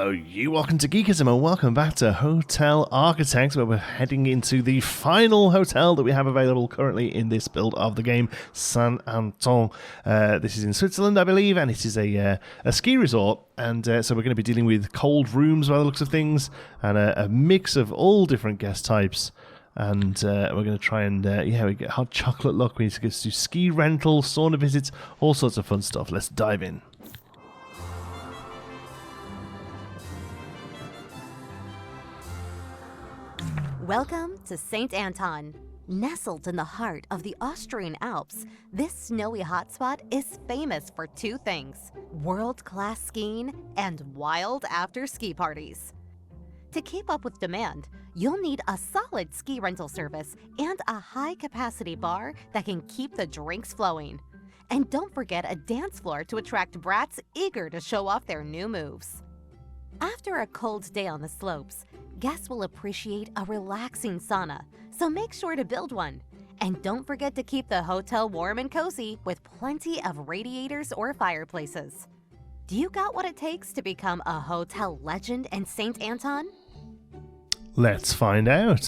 Hello, you. Welcome to Geekism and welcome back to Hotel Architects, where we're heading into the final hotel that we have available currently in this build of the game, San Anton. This is in Switzerland, I believe, and it is a ski resort. And so we're going to be dealing with cold rooms by the looks of things, and a mix of all different guest types. And we're going to try and, we get hot chocolate luck. We need to do ski rentals, sauna visits, all sorts of fun stuff. Let's dive in. Welcome to St. Anton. Nestled in the heart of the Austrian Alps, this snowy hotspot is famous for two things: world-class skiing and wild after-ski parties. To keep up with demand, you'll need a solid ski rental service and a high-capacity bar that can keep the drinks flowing. And don't forget a dance floor to attract brats eager to show off their new moves. After a cold day on the slopes, guests will appreciate a relaxing sauna, so make sure to build one. And don't forget to keep the hotel warm and cozy with plenty of radiators or fireplaces. Do you got what it takes to become a hotel legend in St. Anton? Let's find out.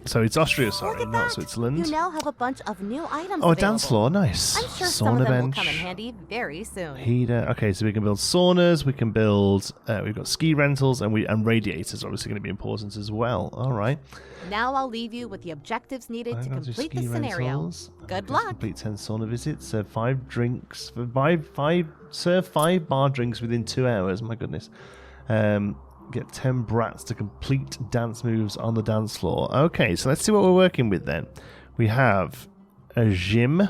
So it's Austria, sorry, not Switzerland. You now have a bunch of new items Oh, a available. dance floor, nice. I'm sure Sauna some of them bench. will come in handy very soon. Heater. Okay, so we can build saunas, we can build, we've got ski rentals, and radiators are obviously going to be important as well. All right. Now I'll leave you with the objectives needed to complete the scenario. Rentals. Good luck. Complete 10 sauna visits, serve 5 drinks, serve 5 bar drinks within 2 hours. My goodness. Get 10 brats to complete dance moves on the dance floor. Okay, so let's see what we're working with then. We have a gym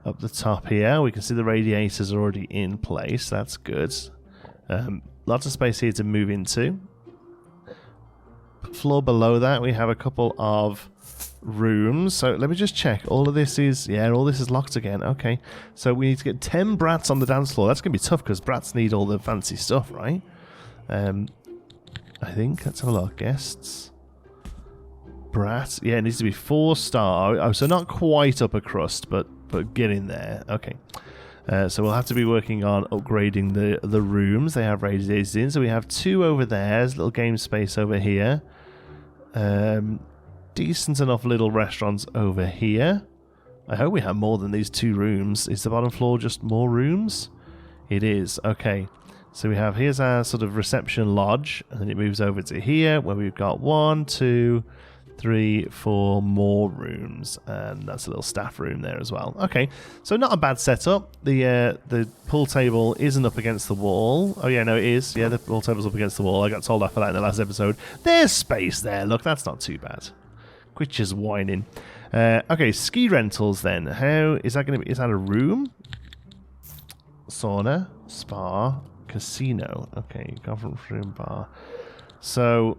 up the top here. We can see the radiators are already in place. That's good. Lots of space here to move into. Floor below that, we have a couple of rooms. So let me just check. All this is locked again. Okay, so we need to get 10 brats on the dance floor. That's going to be tough because brats need all the fancy stuff, right? I think. Let's have a look. Guests. Brat. Yeah, it needs to be 4-star. Oh, so not quite upper crust, but get in there. Okay. So we'll have to be working on upgrading the rooms. They have radiators in. So we have 2 over there. There's a little game space over here. Decent enough little restaurants over here. I hope we have more than these 2 rooms. Is the bottom floor just more rooms? It is. Okay. So we have, here's our sort of reception lodge, and then it moves over to here, where we've got 1, 2, 3, 4 more rooms, and that's a little staff room there as well. Okay, so not a bad setup. The pool table isn't up against the wall. Oh yeah, no, it is. Yeah, the pool table's up against the wall. I got told off for that in the last episode. There's space there. Look, that's not too bad. Quit just whining. Okay, ski rentals then. How is that going to be? Is that a room? Sauna, spa. Casino. Okay, conference room, bar. So,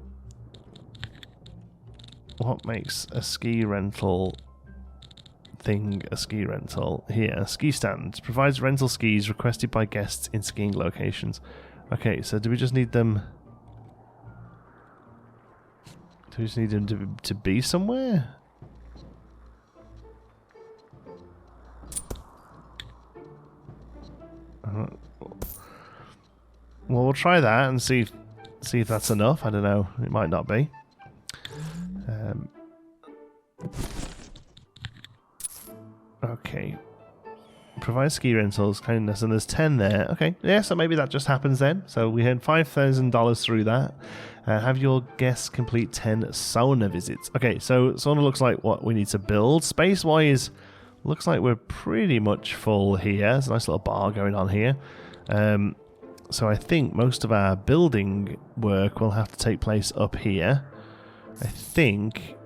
what makes a ski rental thing a ski rental? Here, ski stand. Provides rental skis requested by guests in skiing locations. Okay, so do we just need them... Do we just need them to be somewhere? Well, we'll try that and see if that's enough. I don't know. It might not be. Okay. Provide ski rentals, kindness, and there's 10 there. Okay, yeah, so maybe that just happens then. So we earned $5,000 through that. Have your guests complete 10 sauna visits. Okay, so sauna looks like what we need to build. Space-wise, looks like we're pretty much full here. There's a nice little bar going on here. So I think most of our building work will have to take place up here. I think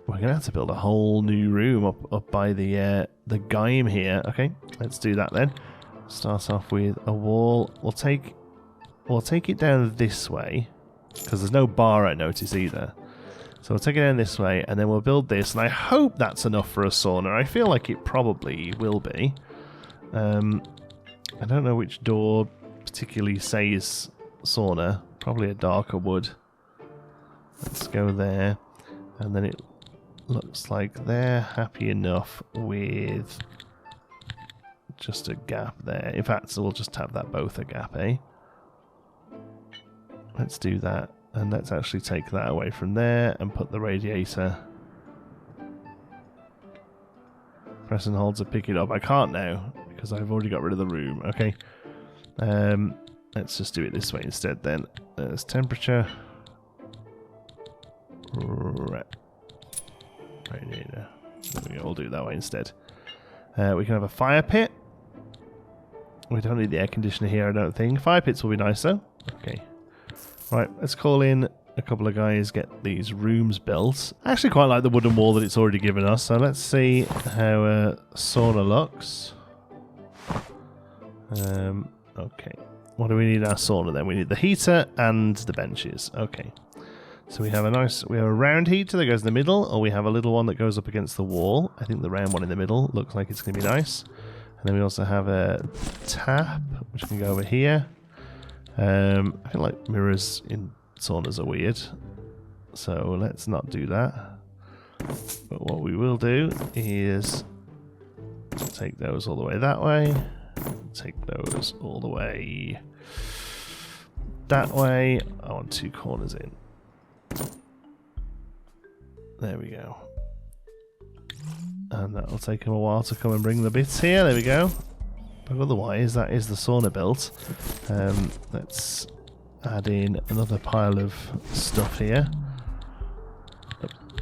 we're going to have to build a whole new room up by the Gaim here. Okay, let's do that then. Start off with a wall. We'll take it down this way because there's no bar, I notice, either. So we'll take it down this way and then we'll build this. And I hope that's enough for a sauna. I feel like it probably will be. I don't know which door particularly says sauna. Probably a darker wood. Let's go there. And then it looks like they're happy enough with just a gap there. In fact, so we'll just have that both a gap, eh? Let's do that. And let's actually take that away from there and put the radiator. Press and hold to pick it up. I can't now because I've already got rid of the room. Okay. Let's just do it this way instead then. There's temperature. Radiator. There we go. We'll do it that way instead. We can have a fire pit. We don't need the air conditioner here, I don't think. Fire pits will be nice though. Okay. Right, let's call in a couple of guys, get these rooms built. I actually quite like the wooden wall that it's already given us, so let's see how sauna looks. Okay. What do we need in our sauna then? We need the heater and the benches. Okay. So we have a round heater that goes in the middle, or we have a little one that goes up against the wall. I think the round one in the middle looks like it's going to be nice. And then we also have a tap, which can go over here. I feel like mirrors in saunas are weird, so let's not do that. But what we will do is take those all the way that way, take those all the way that way. I want 2 corners in. There we go. And that'll take him a while to come and bring the bits here. There we go. But otherwise, that is the sauna built. Let's add in another pile of stuff here.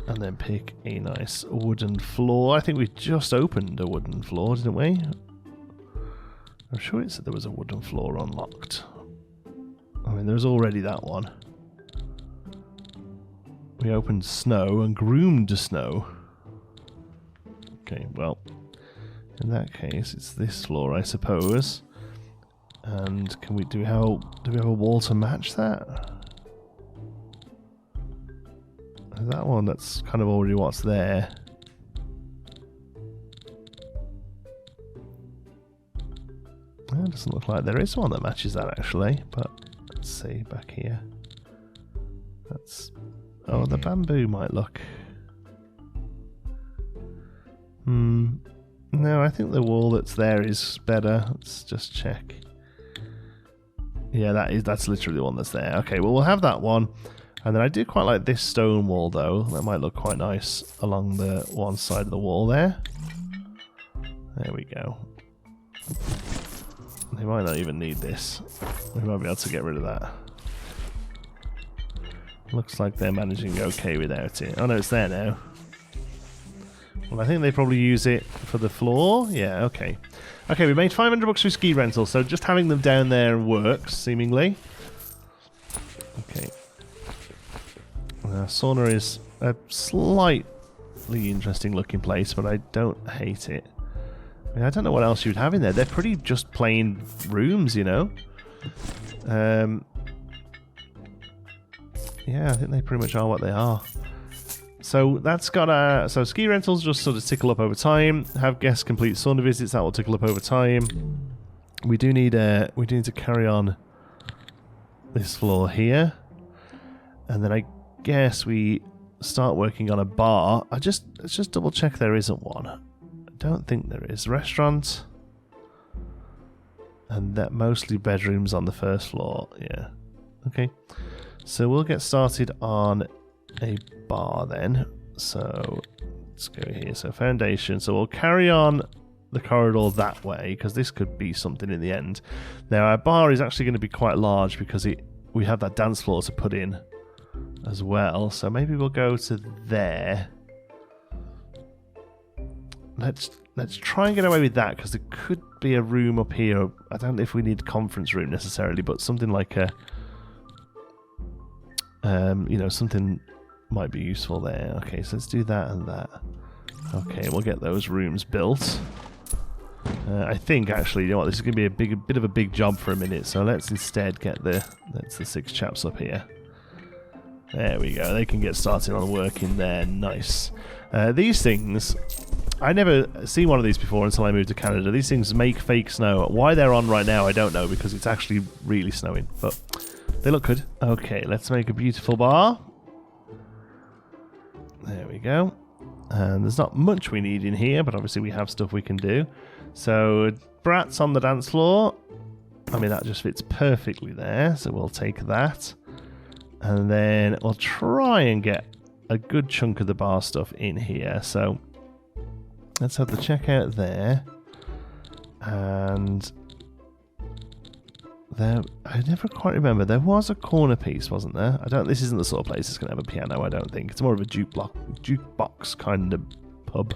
And then pick a nice wooden floor. I think we just opened a wooden floor, didn't we? I'm sure it said there was a wooden floor unlocked. I mean, there's already that one. We opened snow and groomed snow. Okay, well, in that case, it's this floor, I suppose. And can we do we have a wall to match that? That one, that's kind of already what's there. It doesn't look like there is one that matches that actually, but let's see back here. That's the bamboo might look. No, I think the wall that's there is better. Let's just check. Yeah, that's literally the one that's there. Okay, well we'll have that one. And then I do quite like this stone wall though. That might look quite nice along the one side of the wall there. There we go. They might not even need this. We might be able to get rid of that. Looks like they're managing okay without it. Oh no, it's there now. Well, I think they probably use it for the floor. Yeah, okay. Okay, we made $500 through ski rental, so just having them down there works, seemingly. Okay. Sauna is a slightly interesting looking place, but I don't hate it. I mean, I don't know what else you'd have in there. They're pretty just plain rooms, you know? Yeah, I think they pretty much are what they are. So that's got so ski rentals just sort of tickle up over time. Have guests complete sauna visits, that will tickle up over time. We do need to carry on this floor here, and then I guess we start working on a bar. Let's just double check there isn't one. I don't think there is. Restaurant, and that mostly bedrooms on the first floor. Yeah. Okay. So we'll get started on a bar then. So let's go here. So foundation. So we'll carry on the corridor that way because this could be something in the end. Now our bar is actually going to be quite large because we have that dance floor to put in as well. So maybe we'll go to there. Let's try and get away with that because there could be a room up here. I don't know if we need a conference room necessarily, but something like a something might be useful there. Okay, so let's do that and that. Okay, we'll get those rooms built. I think actually, you know what, this is going to be a bit of a big job for a minute. So let's instead get the 6 chaps up here. There we go. They can get started on working there. Nice. These things, I never seen one of these before until I moved to Canada. These things make fake snow. Why they're on right now, I don't know, because it's actually really snowing. But they look good. Okay, let's make a beautiful bar. There we go. And there's not much we need in here, but obviously we have stuff we can do. So, brats on the dance floor. I mean, that just fits perfectly there, so we'll take that. And then we'll try and get a good chunk of the bar stuff in here. So let's have the checkout there. And there, I never quite remember. There was a corner piece, wasn't there? This isn't the sort of place that's going to have a piano, I don't think. It's more of a jukebox kind of pub.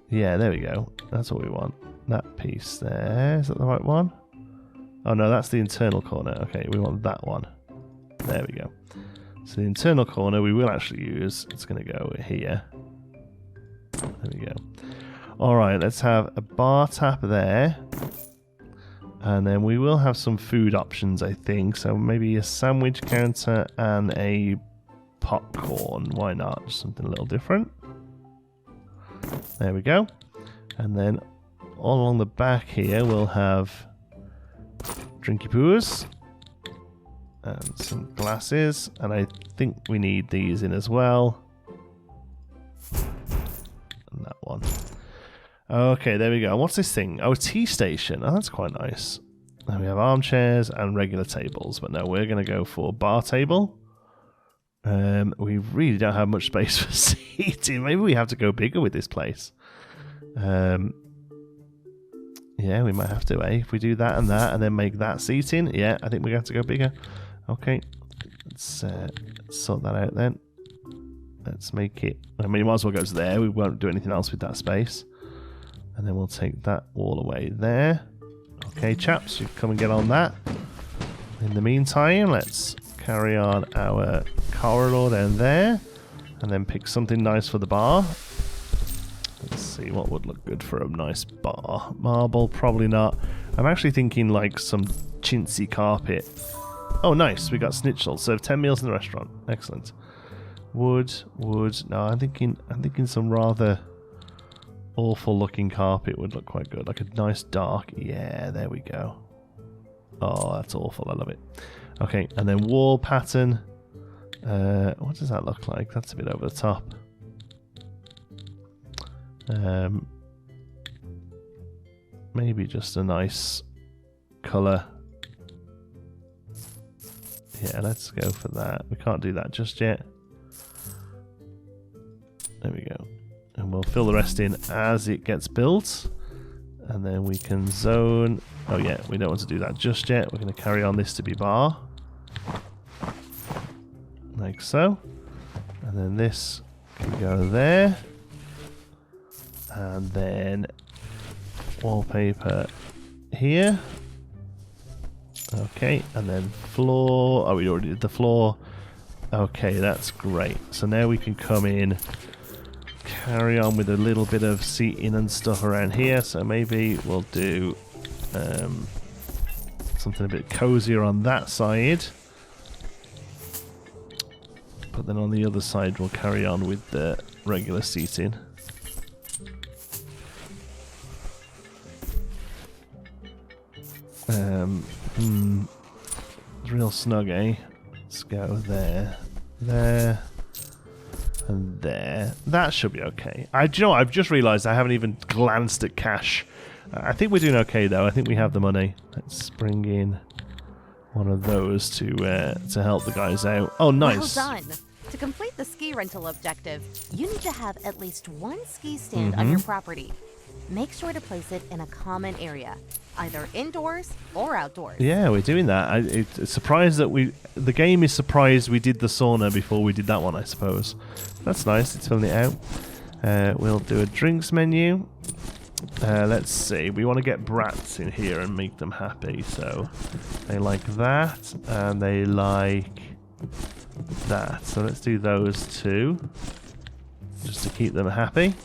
Yeah, there we go. That's what we want. That piece there. Is that the right one? Oh no, that's the internal corner. Okay, we want that one. There we go. So the internal corner we will actually use. It's going to go here. There we go. Alright, let's have a bar tap there. And then we will have some food options, I think. So maybe a sandwich counter and a popcorn. Why not? Just something a little different. There we go. And then all along the back here we'll have drinky poos. And some glasses. And I think we need these in as well. And that one. Okay, there we go. What's this thing? Oh, a tea station. Oh, that's quite nice. Then we have armchairs and regular tables. But no, we're going to go for bar table. We really don't have much space for seating. Maybe we have to go bigger with this place. Yeah, we might have to, eh? If we do that and then make that seating. Yeah, I think we have to go bigger. Okay, let's sort that out then. Let's make it... I mean, we might as well go to there. We won't do anything else with that space. And then we'll take that all away there. Okay, chaps, you come and get on that. In the meantime, let's carry on our corridor down there. And then pick something nice for the bar. Let's see what would look good for a nice bar. Marble, probably not. I'm actually thinking like some chintzy carpet. Oh, nice. We got schnitzel. Serve 10 meals in the restaurant. Excellent. Wood. No, I'm thinking some rather awful looking carpet would look quite good. Like a nice dark. Yeah, there we go. Oh, that's awful. I love it. Okay, and then wall pattern. What does that look like? That's a bit over the top. Maybe just a nice colour. Yeah, let's go for that. We can't do that just yet. There we go. And we'll fill the rest in as it gets built. And then we can zone... Oh yeah, we don't want to do that just yet. We're going to carry on this to be bar. Like so. And then this can go there. And then wallpaper here. Okay, and then floor. Oh, we already did the floor. Okay, that's great. So now we can come in, carry on with a little bit of seating and stuff around here. So maybe we'll do something a bit cozier on that side. But then on the other side we'll carry on with the regular seating. It's real snug, eh? Let's go there, there, and there. That should be okay. Do you know what? I've just realised I haven't even glanced at cash. I think we're doing okay though. I think we have the money. Let's bring in one of those to help the guys out. Oh, nice. Well done. To complete the ski rental objective, you need to have at least one ski stand on your property. Make sure to place it in a common area, either indoors or outdoors. Yeah, we're doing that. It's surprised that the game is surprised we did the sauna before we did that one, I suppose. That's nice. It's filling it out. We'll do a drinks menu. Let's see. We want to get brats in here and make them happy. So they like that and they like that. So let's do those two just to keep them happy.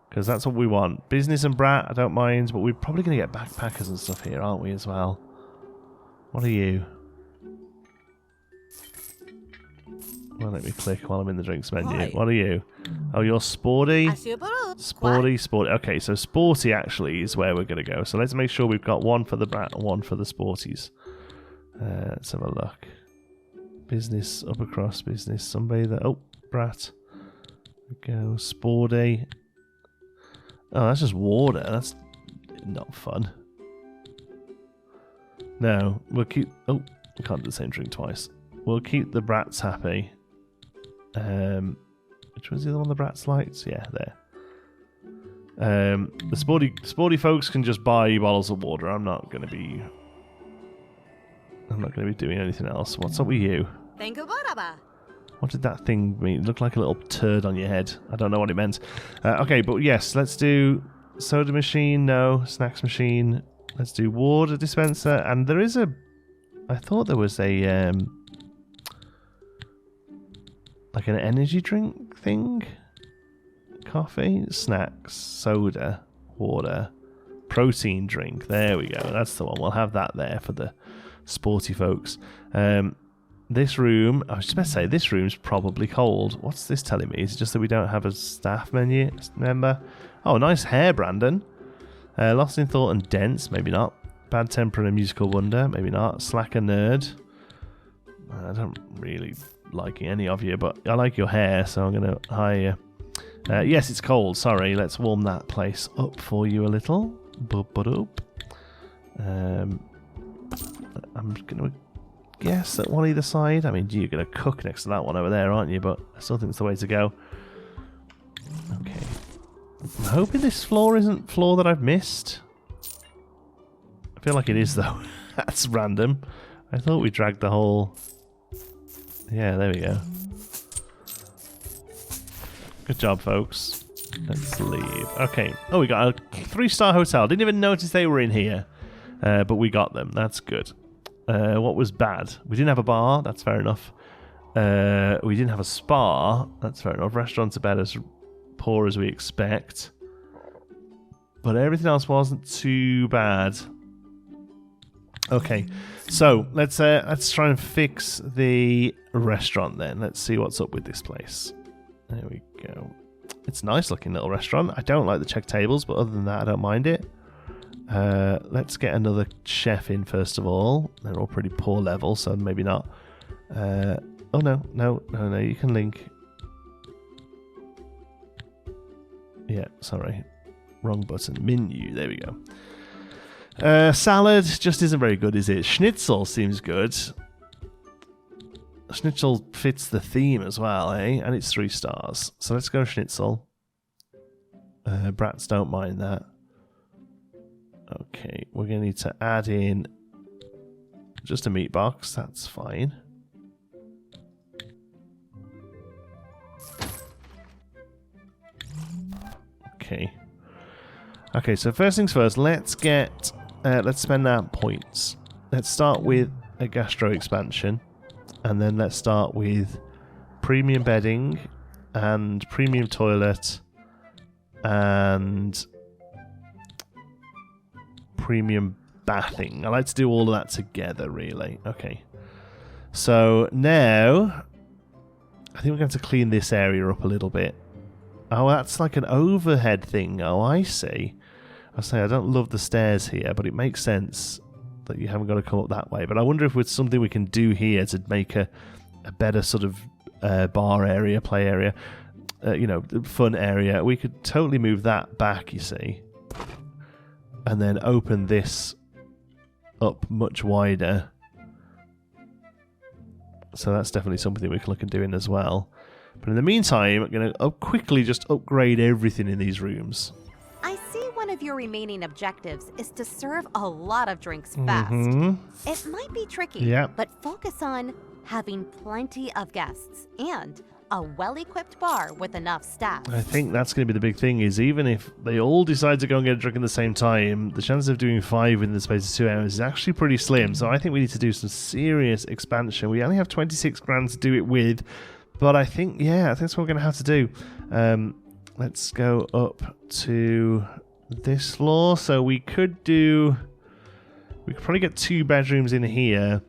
Because that's what we want. Business and brat, I don't mind, but we're probably going to get backpackers and stuff here, aren't we, as well? What are you? Well, let me click while I'm in the drinks menu. Hi. What are you? Oh, you're sporty? Sporty. Okay, so sporty actually is where we're going to go. So let's make sure we've got one for the brat and one for the sporties. Let's have a look. Business, upper cross, business, sunbather. Oh, brat. There we go, sporty. Oh, that's just water. That's not fun. No, we'll keep... Oh, we can't do the same drink twice. we'll keep the brats happy. Which was the other one the brats liked? Yeah, there. The sporty folks can just buy bottles of water. I'm not going to be doing anything else. What's up with you? What did that thing mean? It looked like a little turd on your head. I don't know what it meant. Okay, but yes, let's do soda machine. No, snacks machine. Let's do water dispenser. And there is a... I thought there was a... like an energy drink thing? Coffee, snacks, soda, water, protein drink. There we go. That's the one. We'll have that there for the sporty folks. This room, I was just about to say, this room's probably cold. What's this telling me? Is it just that we don't have a staff member? Oh, nice hair, Brandon. Lost in thought and dense, maybe not. Bad temper and a musical wonder, maybe not. Slacker nerd. I don't really like any of you, but I like your hair, so I'm going to hire you. Yes, it's cold. Sorry, let's warm that place up for you a little. I'm going to guess that one either side. I mean, you're going to cook next to that one over there, aren't you? But I still think it's the way to go. Okay. I'm hoping this floor isn't floor that I've missed. I feel like it is, though. That's random. I thought we dragged the whole... Yeah, there we go. Good job, folks. Let's leave. Okay. Oh, we got a 3-star hotel. Didn't even notice they were in here. But we got them. That's good. What was bad? We didn't have a bar. That's fair enough. We didn't have a spa. That's fair enough. Restaurants about as poor as we expect. But everything else wasn't too bad. Okay. So, let's try and fix the restaurant then. Let's see what's up with this place. There we go. It's a nice looking little restaurant. I don't like the check tables, but other than that, I don't mind it. Let's get another chef in first of all. They're all pretty poor level, so maybe not. Oh, no. You can link. Yeah, sorry. Wrong button. Menu. There we go. Salad just isn't very good, is it? Schnitzel seems good. Schnitzel fits the theme as well, eh? And it's 3 stars. So let's go Schnitzel. Brats don't mind that. Okay, we're going to need to add in just a meat box. That's fine. Okay. Okay, so first things first, let's spend our points. Let's start with a gastro expansion. And then let's start with premium bedding and premium toilet and premium bathing. I like to do all of that together, really. Okay. So now, I think we're going to clean this area up a little bit. Oh, that's like an overhead thing. Oh, I see. I say I don't love the stairs here, but it makes sense that you haven't got to come up that way. But I wonder if with something we can do here to make a better sort of bar area, play area, fun area, we could totally move that back, you see, and then open this up much wider. So that's definitely something we can look at doing as well. But in the meantime, I'm going to quickly just upgrade everything in these rooms. I see one of your remaining objectives is to serve a lot of drinks fast. It might be tricky, but focus on having plenty of guests and a well-equipped bar with enough staff. I think that's going to be the big thing, is even if they all decide to go and get a drink at the same time, the chance of doing 5 in the space of 2 hours is actually pretty slim. So I think we need to do some serious expansion. We only have 26 grand to do it with, but I think that's what we're going to have to do. Let's go up to this floor. So we could probably get 2 bedrooms in here,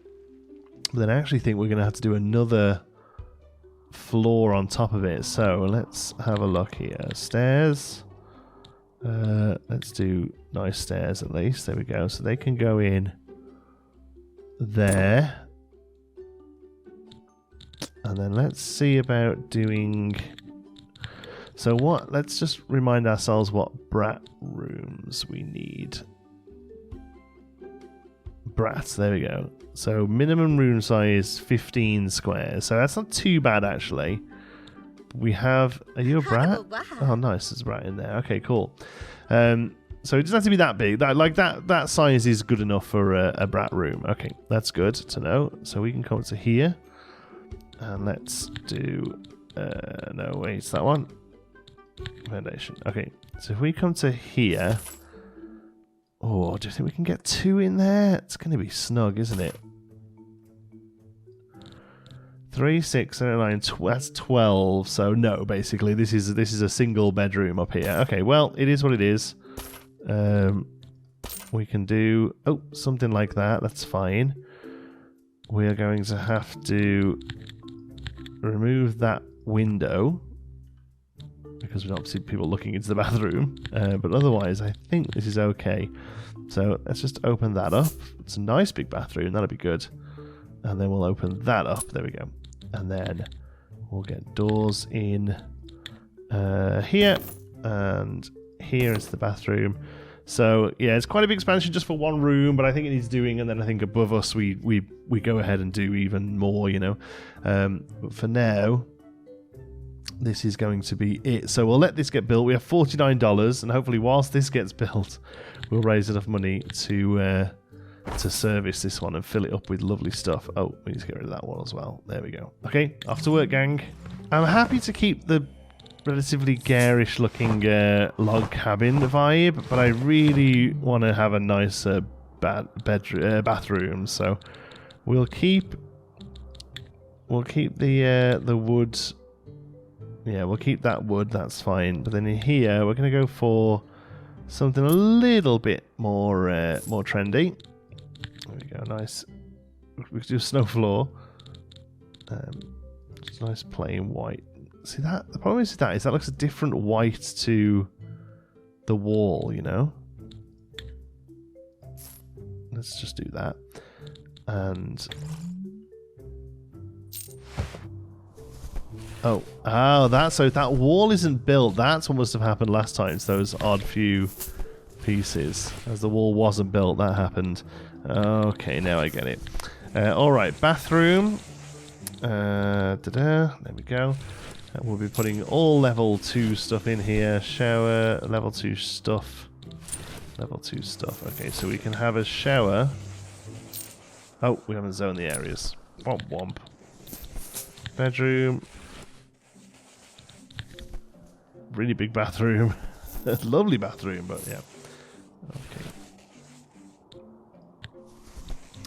but then I actually think we're going to have to do another floor on top of it. So let's have a look here. Stairs. Let's do nice stairs at least. There we go. So they can go in there. And then let's see about doing... So let's just remind ourselves what brat rooms we need. brats. There we go. So minimum room size 15 squares. So that's not too bad actually. We have. Are you a brat? Oh, nice. There's a brat in there. Okay, cool. So it doesn't have to be that big. That size is good enough for a brat room. Okay, that's good to know. So we can come to here, and let's do. No, wait, it's that one. Foundation. Okay, so if we come to here. Oh, do you think we can get 2 in there? It's going to be snug, isn't it? 3, 6, 7, 9, that's 12. So no, basically this is a single bedroom up here. Okay, well, it is what it is. We can do something like that. That's fine. We are going to have to remove that window because we don't see people looking into the bathroom. But otherwise, I think this is okay. So let's just open that up. It's a nice big bathroom. That'll be good. And then we'll open that up. There we go. And then we'll get doors in here and here is the bathroom. So yeah, it's quite a big expansion just for one room, but I think it needs doing. And then I think above us we go ahead and do even more, you know. But for now, this is going to be it. So we'll let this get built. We have $49, and hopefully whilst this gets built, we'll raise enough money to service this one and fill it up with lovely stuff. Oh, we need to get rid of that one as well. There we go. Okay, off to work, gang. I'm happy to keep the relatively garish looking log cabin vibe, but I really want to have a nicer bathroom, so we'll keep the wood. Yeah, we'll keep that wood, that's fine. But then in here we're going to go for something a little bit more trendy. There we go, nice. We could do a snow floor. Just nice plain white. See that? The problem is that looks a different white to the wall, you know? Let's just do that. And... Oh, so that wall isn't built. That's what must have happened last time. It's those odd few pieces. As the wall wasn't built, that happened. Okay, now I get it. Alright, bathroom. There we go. We'll be putting all level 2 stuff in here. Shower, level 2 stuff. Level 2 stuff. Okay, so we can have a shower. Oh, we haven't zoned the areas. Womp womp. Bedroom. Really big bathroom. Lovely bathroom, but yeah.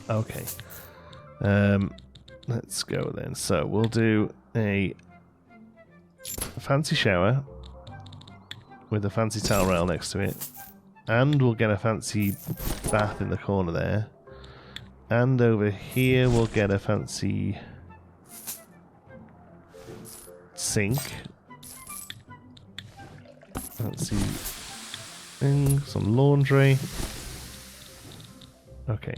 Okay. Let's go then. So we'll do a fancy shower with a fancy towel rail next to it, and we'll get a fancy bath in the corner there, and over here we'll get a fancy sink. Fancy thing, some laundry. Okay.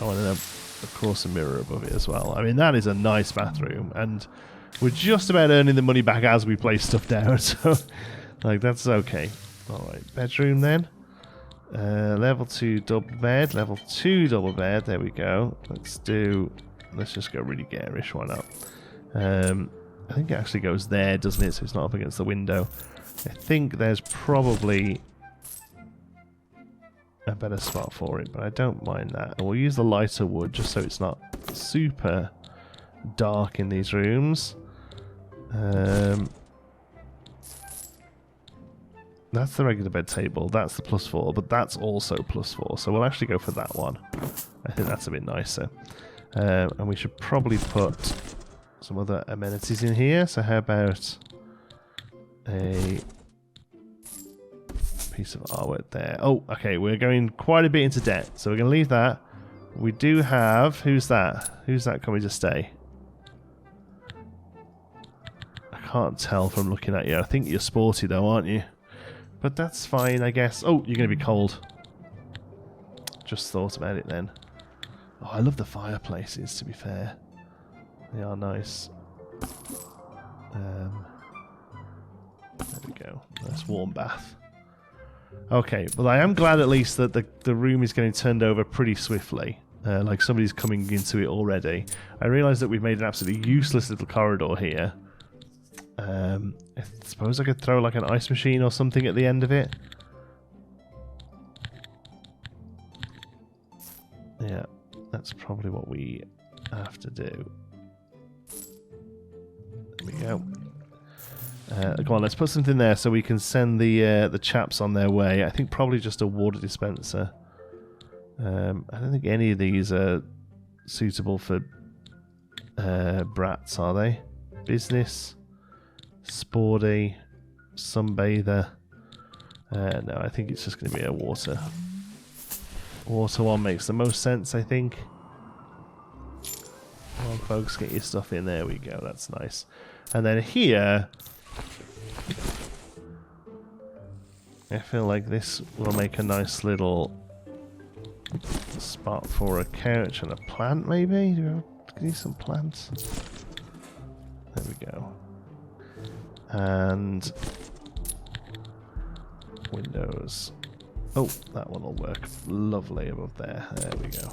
Oh, and then of course a mirror above it as well. I mean, that is a nice bathroom, and we're just about earning the money back as we place stuff down, so like that's okay. Alright, bedroom then. Level 2 double bed, level 2 double bed, there we go. Let's just go really garish, why not? I think it actually goes there, doesn't it? So it's not up against the window. I think there's probably a better spot for it, but I don't mind that. And we'll use the lighter wood just so it's not super dark in these rooms. That's the regular bed table. That's the +4, but that's also +4. So we'll actually go for that one. I think that's a bit nicer. And we should probably put some other amenities in here. So how about a piece of artwork there? Oh, okay, we're going quite a bit into debt, so we're going to leave that. We do have... Who's that? Who's that coming to stay? I can't tell from looking at you. I think you're sporty though, aren't you? But that's fine, I guess. Oh, you're going to be cold. Just thought about it then. Oh, I love the fireplaces, to be fair. They are nice. There we go. Nice warm bath. Okay, well, I am glad at least that the room is getting turned over pretty swiftly. Like somebody's coming into it already. I realise that we've made an absolutely useless little corridor here. I suppose I could throw like an ice machine or something at the end of it. Yeah, that's probably what we have to do. There we go. Go on, let's put something there so we can send the chaps on their way. I think probably just a water dispenser. I don't think any of these are suitable for brats, are they? Business, sporty, sunbather. No, I think it's just going to be a water. Water one makes the most sense, I think. Come on, folks, get your stuff in. There we go. That's nice. And then here, I feel like this will make a nice little spot for a couch and a plant, maybe? Do we need some plants? There we go. And windows. Oh, that one will work lovely above there. There we go.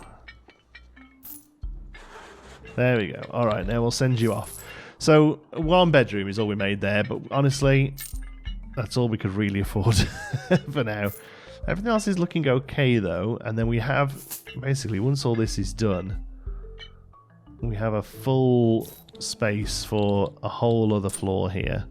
There we go. Alright, now we'll send you off. So, one bedroom is all we made there, but honestly, that's all we could really afford for now. Everything else is looking okay, though, and then we have, basically, once all this is done, we have a full space for a whole other floor here.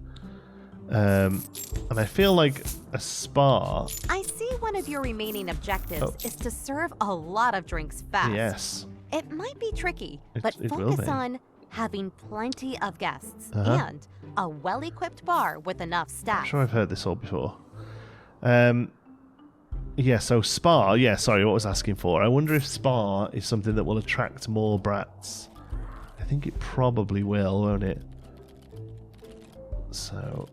And I feel like a spa... I see one of your remaining objectives is to serve a lot of drinks fast. Yes. It might be tricky, but it focus on having plenty of guests and a well-equipped bar with enough staff. I'm sure I've heard this all before. Yeah, so spa, yeah, sorry, what was I asking for? I wonder if spa is something that will attract more brats. I think it probably will, won't it? So,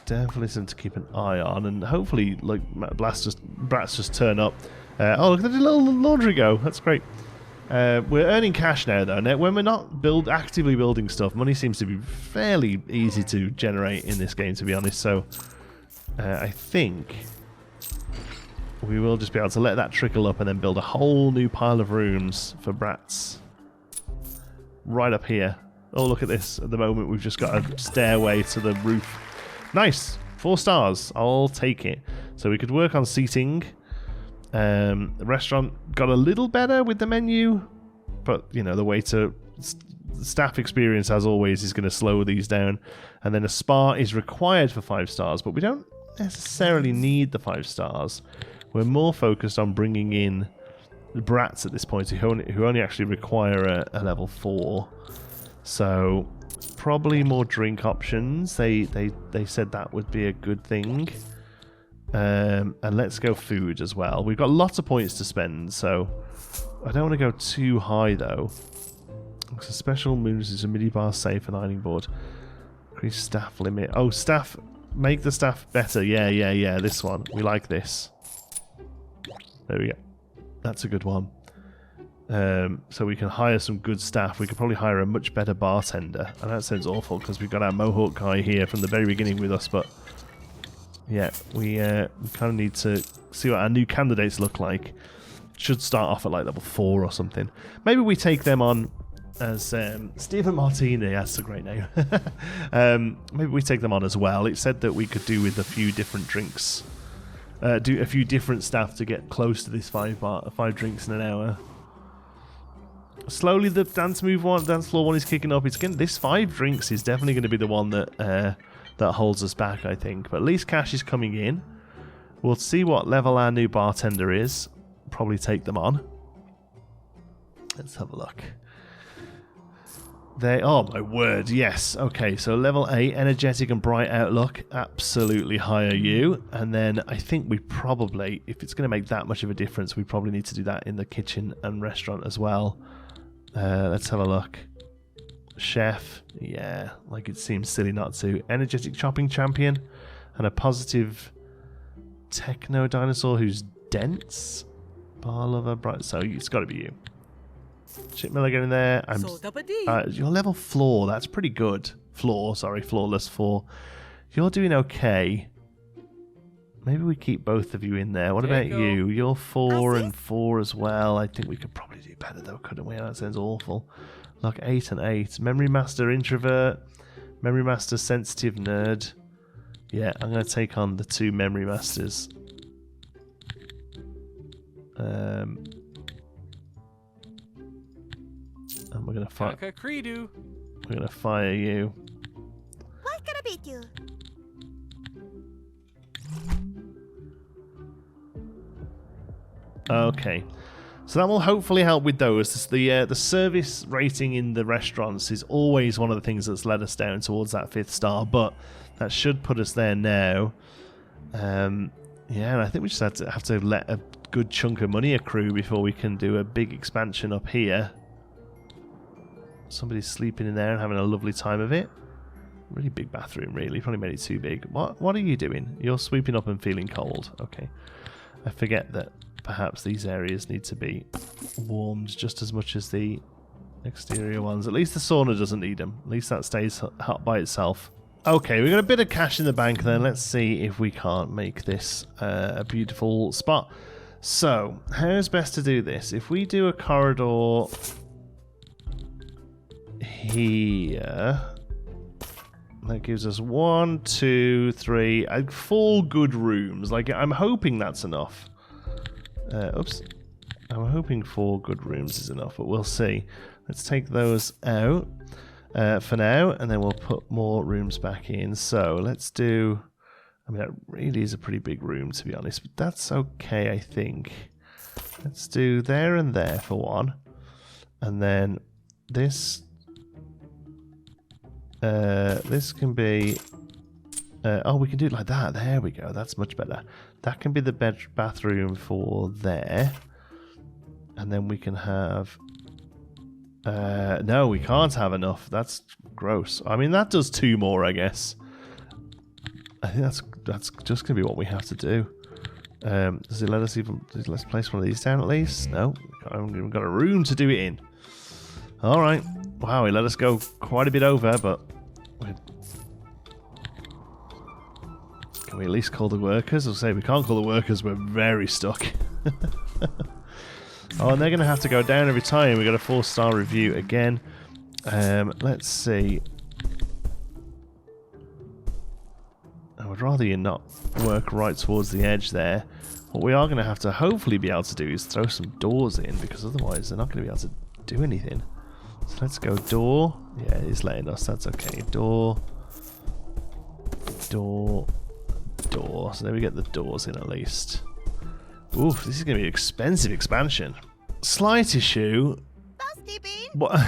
definitely something to keep an eye on, and hopefully, like, brats just turn up. Oh, look at the little laundry go, that's great. We're earning cash now, though. Now, when we're not actively building stuff, money seems to be fairly easy to generate in this game, to be honest, so I think we will just be able to let that trickle up and then build a whole new pile of rooms for brats. Right up here. Oh, look at this. At the moment, we've just got a stairway to the roof. Nice! 4 stars. I'll take it. So we could work on seating. The restaurant got a little better with the menu, but, you know, the waiter... staff experience, as always, is going to slow these down. And then a spa is required for 5 stars, but we don't necessarily need the 5 stars. We're more focused on bringing in brats at this point who only actually require a level 4. So probably more drink options. They said that would be a good thing. And let's go food as well. We've got lots of points to spend, so I don't want to go too high though. It's a special moves is a mini bar safe and ironing board. Increase staff limit. Oh, staff. Make the staff better. Yeah. This one. We like this. There we go. That's a good one. So we can hire some good staff. We could probably hire a much better bartender. And that sounds awful because we've got our Mohawk guy here from the very beginning with us. But yeah, we kind of need to see what our new candidates look like. Should start off at like level 4 or something. Maybe we take them on as Stephen Martini. That's a great name. Maybe we take them on as well. It said that we could do with a few different drinks. Do a few different staff to get close to this 5 drinks in an hour. Slowly the dance floor one is kicking up. It's again, this 5 drinks is definitely going to be the one that holds us back, I think. But at least cash is coming in. We'll see what level our new bartender is. Probably take them on. Let's have a look. Oh my word, yes. Okay, so level 8, energetic and bright outlook. Absolutely hire you. And then I think we probably, if it's going to make that much of a difference, we probably need to do that in the kitchen and restaurant as well. Let's have a look. Chef, yeah, like it seems silly not to. Energetic chopping champion and a positive techno dinosaur who's dense. Bar lover, bright. So it's got to be you. Chip Miller getting there. Your level floor, that's pretty good. Flawless 4. You're doing okay. Maybe we keep both of you in there. What about you? You're 4 and 4 as well. I think we could probably do better though, couldn't we? That sounds awful. Like 8 and 8. Memory Master Introvert. Memory Master Sensitive Nerd. Yeah, I'm going to take on the 2 Memory Masters. And we're going to fire. We're going to fire you. What can I beat you? Okay, so that will hopefully help with those. The service rating in the restaurants is always one of the things that's led us down towards that 5th star, but that should put us there now. Yeah, and I think we just have to let a good chunk of money accrue before we can do a big expansion up here. Somebody's sleeping in there and having a lovely time of it. Really big bathroom, really. Probably made it too big. What are you doing? You're sweeping up and feeling cold. Okay. I forget that perhaps these areas need to be warmed just as much as the exterior ones. At least the sauna doesn't need them. At least that stays hot by itself. Okay, we've got a bit of cash in the bank then. Let's see if we can't make this a beautiful spot. So, how's best to do this? If we do a corridor here, that gives us 1, 2, 3, 4 good rooms. Like, I'm hoping that's enough. Oops. I'm hoping 4 good rooms is enough, but we'll see. Let's take those out for now, and then we'll put more rooms back in. So let's do... I mean, that really is a pretty big room, to be honest, but that's okay, I think. Let's do there and there for one. And then this... this can be... oh, we can do it like that. There we go. That's much better. That can be the bathroom for there. And then we can have... no, we can't have enough. That's gross. I mean, that does 2 more, I guess. I think that's just going to be what we have to do. Does it let us even... Let's place one of these down at least. No, we've got a room to do it in. Alright. Wow, he let us go quite a bit over, but... Can we at least call the workers? I'll say we can't call the workers, we're very stuck. Oh, and they're going to have to go down every time. We got a 4-star review again. Let's see. I would rather you not work right towards the edge there. What we are going to have to hopefully be able to do is throw some doors in, because otherwise they're not going to be able to do anything. So let's go door. Yeah, it's letting us. That's okay. Door. Door. Door. So there we get the doors in at least. Oof, this is going to be an expensive expansion. Slight issue. What?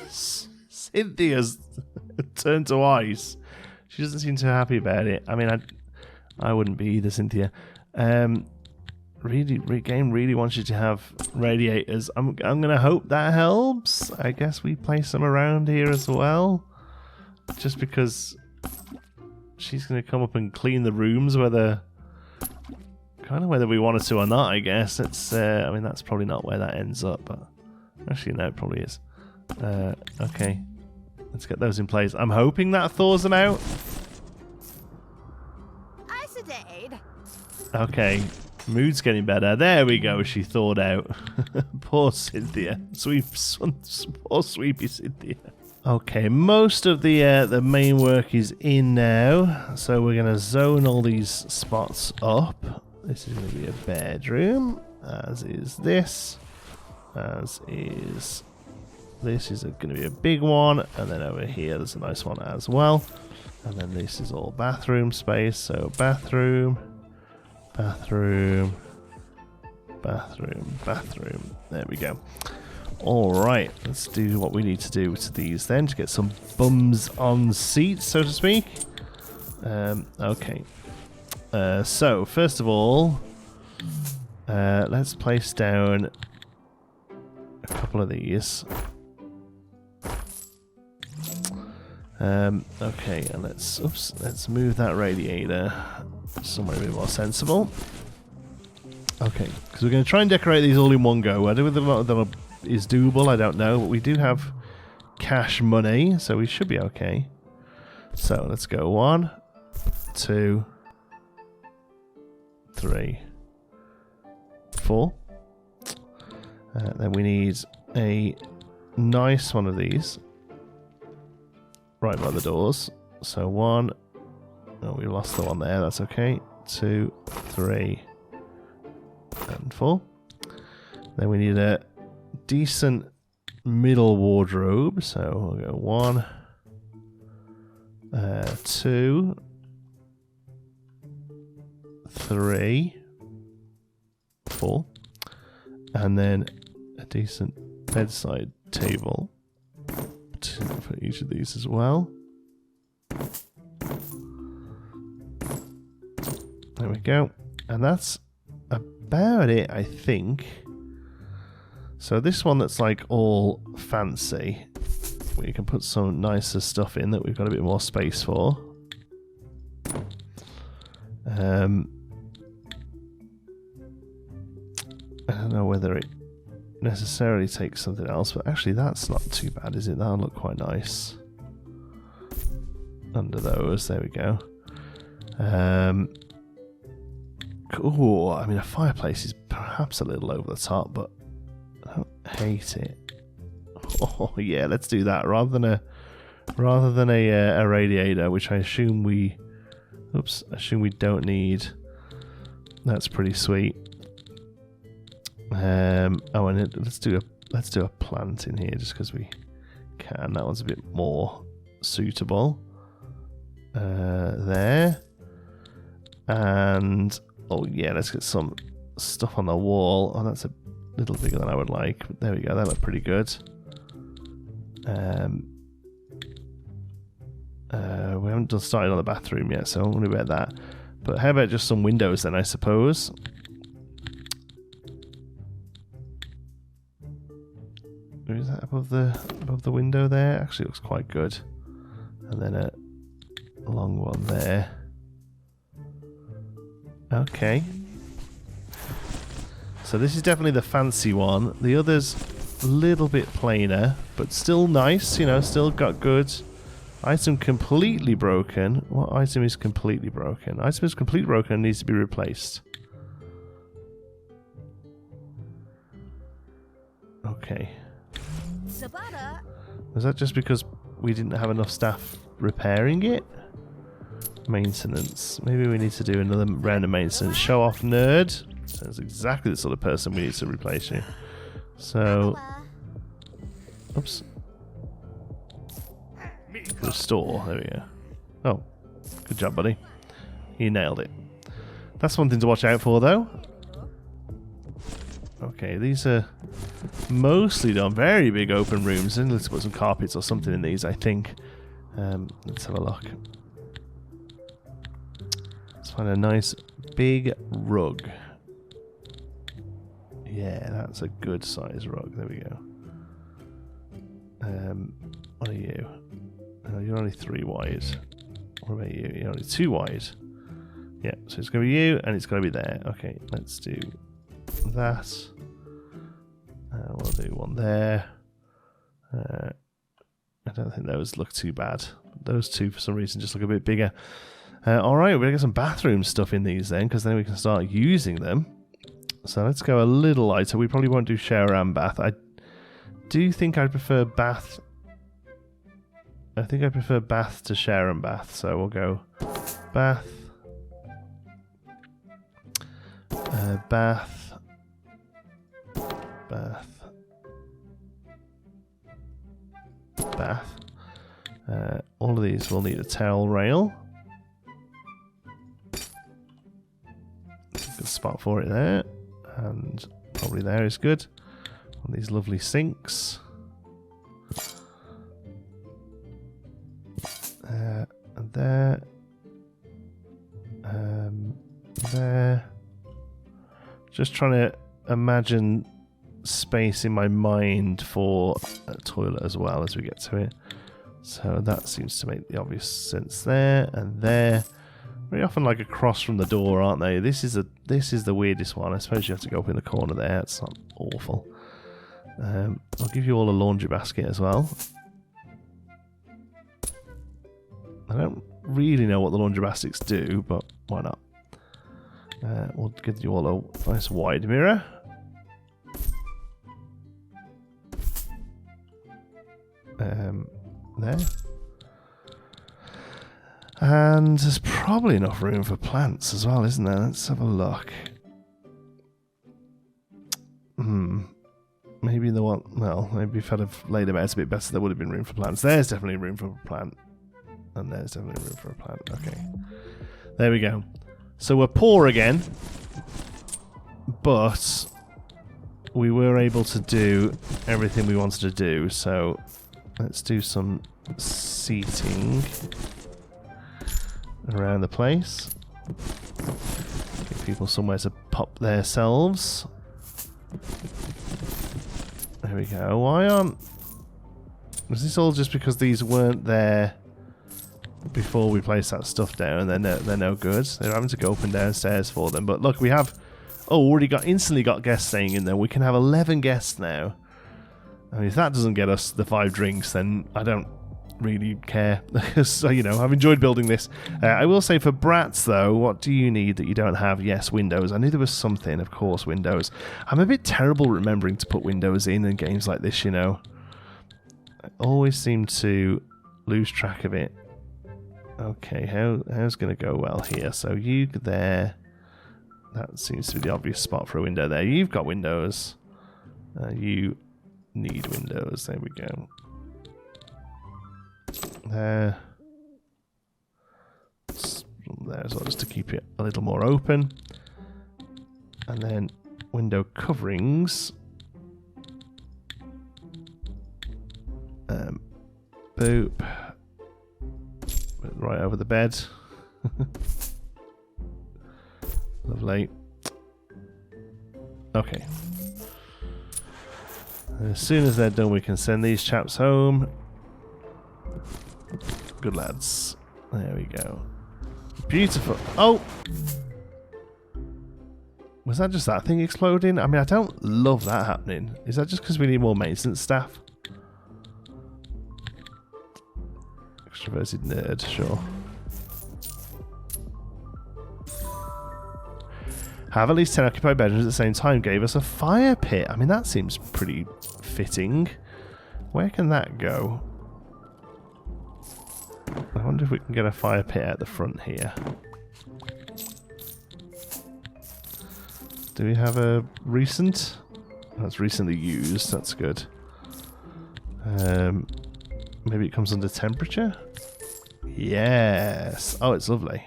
Cynthia's turned to ice. She doesn't seem too happy about it. I mean, I wouldn't be either, Cynthia. Game really wants you to have radiators. I'm gonna hope that helps. I guess we place some around here as well, just because she's gonna come up and clean the rooms, whether we want her to or not. I guess it's. I mean, that's probably not where that ends up, but actually, no, it probably is. Okay, let's get those in place. I'm hoping that thaws them out. Okay. Mood's getting better. There we go. She thawed out. Poor Cynthia. Poor sweepy Cynthia. Okay, most of the main work is in now, so we're going to zone all these spots up. This is going to be a bedroom, as is this, as is this is going to be a big one, and then over here there's a nice one as well, and then this is all bathroom space. So bathroom. Bathroom, bathroom, bathroom. There we go. Alright, let's do what we need to do to these then to get some bums on seats, so to speak. Okay. So, first of all, let's place down a couple of these. Okay, and let's move that radiator somewhere a bit more sensible. Okay, because we're going to try and decorate these all in one go. Whether that is doable, I don't know, but we do have cash money, so we should be okay. So let's go 1, 2, 3, 4. Then we need a nice one of these right by the doors. So 1. Oh, we lost the one there. That's okay. 2, 3, and 4. Then we need a decent middle wardrobe. So we'll go 1, 2, 3, 4, and then a decent bedside table for each of these as well. There we go, and that's about it, I think. So this one that's like all fancy, we can put some nicer stuff in that we've got a bit more space for. I don't know whether it necessarily takes something else, but actually that's not too bad, is it? That'll look quite nice under those. There we go. Cool. I mean, a fireplace is perhaps a little over the top, but I don't hate it. Oh yeah, let's do that rather than a radiator, which I assume we don't need. That's pretty sweet. Oh, and let's do a plant in here just because we can. That one's a bit more suitable. There. And oh yeah, let's get some stuff on the wall. Oh, that's a little bigger than I would like. But there we go. That looked pretty good. We haven't done started on the bathroom yet, so I won't worry about that. But how about just some windows then, I suppose? Is that above the window there? Actually, it looks quite good. And then a long one there. Okay. So this is definitely the fancy one. The other's a little bit plainer, but still nice. You know, still got good. Item completely broken. What item is completely broken? Item is completely broken and needs to be replaced. Okay. Was that just because we didn't have enough staff repairing it? Maintenance. Maybe we need to do another round of maintenance. Show off nerd. That's exactly the sort of person we need to replace you. So, oops. Restore. There we go. Oh, good job, buddy. You nailed it. That's one thing to watch out for, though. Okay, these are mostly done. Very big open rooms. And let's put some carpets or something in these, I think. Let's have a look. Let's find a nice big rug. Yeah, that's a good size rug. There we go. What are you? Oh, you're only 3 wide. What about you? You're only 2 wide. Yeah, so it's going to be you, and it's going to be there. Okay, let's do that. We'll do one there. I don't think those look too bad. Those two, for some reason, just look a bit bigger. Alright, we're going to get some bathroom stuff in these then, because then we can start using them. So let's go a little lighter. We probably won't do shower and bath. I do think I prefer bath. I think I prefer bath to shower and bath. So we'll go bath. Bath. Bath. Bath. All of these will need a towel rail. Good spot for it there. And probably there is good. One of these lovely sinks. And there. There. Just trying to imagine space in my mind for a toilet as well as we get to it. So that seems to make the obvious sense there and there. Very often like across from the door, aren't they? This is the weirdest one. I suppose you have to go up in the corner there. It's not awful. I'll give you all a laundry basket as well. I don't really know what the laundry baskets do, but why not? We'll give you all a nice wide mirror. There. And there's probably enough room for plants as well, isn't there? Let's have a look. Maybe the one... Well, maybe if I'd have laid them out a bit better, there would have been room for plants. There's definitely room for a plant. And there's definitely room for a plant. Okay. There we go. So we're poor again. But we were able to do everything we wanted to do. So let's do some seating around the place. Give people somewhere to pop themselves. There we go. Why aren't... Was this all just because these weren't there before we placed that stuff down? They're no good. They're having to go up and downstairs for them. But look, we have... Oh, already instantly got guests staying in there. We can have 11 guests now. I mean, if that doesn't get us the 5 drinks, then I don't really care. So, you know, I've enjoyed building this. I will say for brats, though, what do you need that you don't have? Yes, windows. I knew there was something, of course, windows. I'm a bit terrible remembering to put windows in games like this, you know. I always seem to lose track of it. Okay, how's going to go well here? So you there. That seems to be the obvious spot for a window there. You've got windows. You need windows. There we go. There as well, just to keep it a little more open. And then window coverings. Boop. Right over the bed. Lovely. Okay. As soon as they're done, we can send these chaps home. Good lads. There we go. Beautiful. Oh! Was that just that thing exploding? I mean, I don't love that happening. Is that just because we need more maintenance staff? Extroverted nerd, sure. Have at least 10 occupied bedrooms at the same time gave us a fire pit. I mean, that seems pretty fitting. Where can that go? I wonder if we can get a fire pit at the front here. Do we have a recent? That's recently used. That's good. Maybe it comes under temperature? Yes. Oh, it's lovely.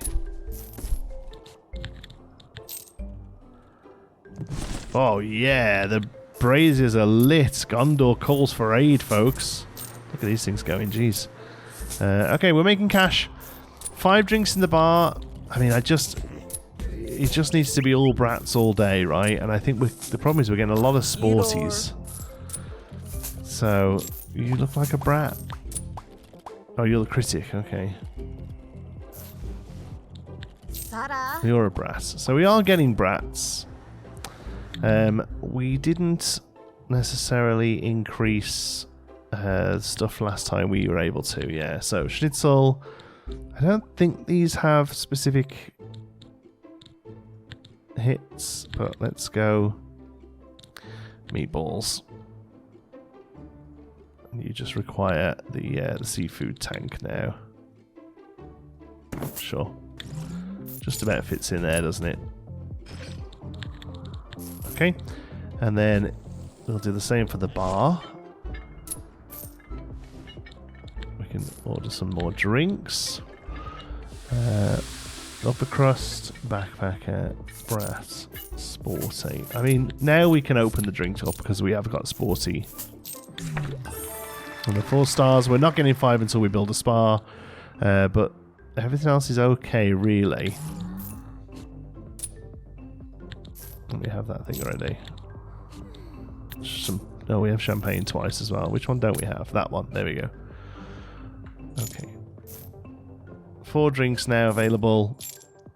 Oh yeah, the braziers are lit. Gondor calls for aid, folks. Look at these things going, jeez. Okay, we're making cash. 5 drinks in the bar. I mean, it just needs to be all brats all day, right? And I think the problem is we're getting a lot of sporties. So, you look like a brat. Oh, you're the critic, okay. Ta-da. You're a brat. So we are getting brats. We didn't necessarily increase stuff last time we were able to, yeah. So schnitzel, I don't think these have specific hits, but let's go meatballs. You just require the seafood tank now. Sure. Just about fits in there, doesn't it? Okay. And then we'll do the same for the bar. We can order some more drinks. Upper crust, backpacker, brass, sporty. I mean, now we can open the drinks up because we have got sporty. And the 4 stars, we're not getting 5 until we build a spa, but everything else is okay, really. Let me have that thing already. No, we have champagne twice as well. Which one don't we have? That one. There we go. Okay. 4 drinks now available.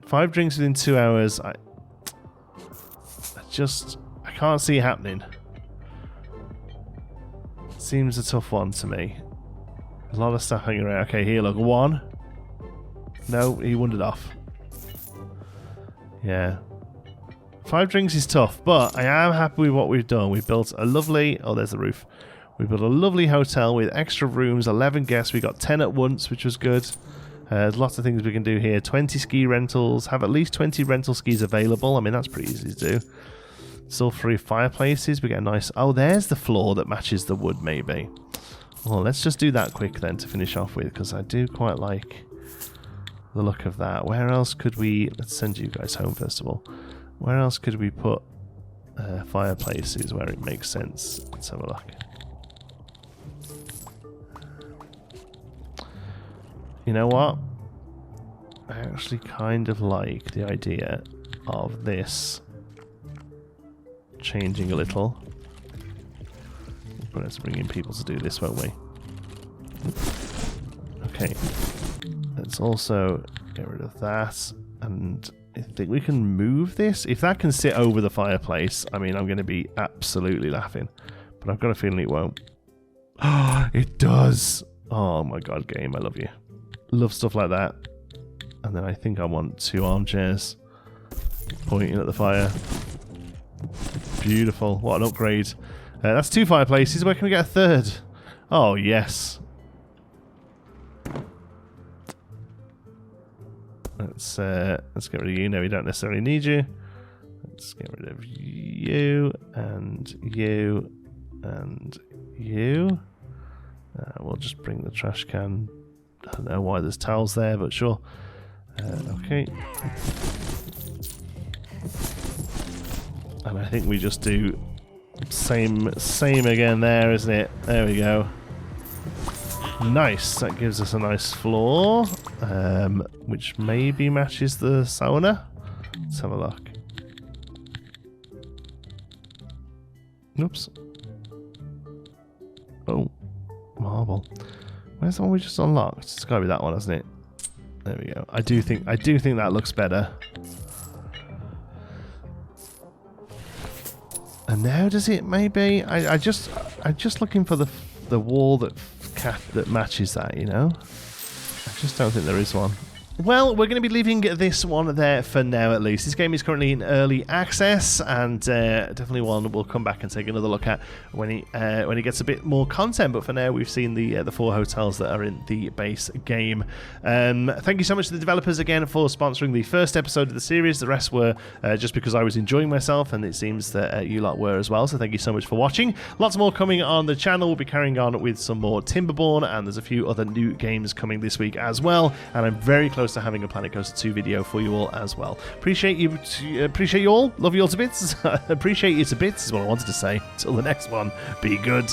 5 drinks within 2 hours. I can't see it happening. Seems a tough one to me. A lot of stuff hanging around. Okay, here, look. 1. No, he wandered off. Yeah. 5 drinks is tough, but I am happy with what we've done. We've built a lovely... Oh, there's the roof. We built a lovely hotel with extra rooms, 11 guests. We got 10 at once, which was good. There's lots of things we can do here. 20 ski rentals. Have at least 20 rental skis available. I mean, that's pretty easy to do. Still 3 fireplaces. We get a nice... Oh, there's the floor that matches the wood, maybe. Well, let's just do that quick then to finish off with, because I do quite like the look of that. Where else could we... Let's send you guys home, first of all. Where else could we put fireplaces where it makes sense? Let's have a look. You know what? I actually kind of like the idea of this changing a little. We're going to bring in people to do this, won't we? Okay. Let's also get rid of that. And I think we can move this. If that can sit over the fireplace, I mean, I'm going to be absolutely laughing. But I've got a feeling it won't. Oh, it does! Oh my god, game, I love you. Love stuff like that. And then I think I want 2 armchairs pointing at the fire. Beautiful. What an upgrade. That's 2 fireplaces. Where can we get a third? Oh, yes. Let's get rid of you. No, we don't necessarily need you. Let's get rid of you and you and you. We'll just bring the trash can. I don't know why there's towels there, but sure. Okay. And I think we just do same again there, isn't it? There we go. Nice. That gives us a nice floor, which maybe matches the sauna. Let's have a look. Oops. Oh, marble. Where's the one we just unlocked? It's got to be that one, hasn't it? There we go. I do think that looks better. And now does it? Maybe I'm just looking for the wall that matches that. You know, I just don't think there is one. Well, we're going to be leaving this one there for now, at least. This game is currently in early access, and definitely one we'll come back and take another look at when it gets a bit more content. But for now, we've seen the 4 hotels that are in the base game. Thank you so much to the developers again for sponsoring the first episode of the series. The rest were just because I was enjoying myself, and it seems that you lot were as well. So thank you so much for watching. Lots more coming on the channel. We'll be carrying on with some more Timberborn, and there's a few other new games coming this week as well. And I'm very close to having a Planet Coaster 2 video for you all as well. Appreciate you all. Love you all to bits. Appreciate you to bits is what I wanted to say. Till the next one, be good.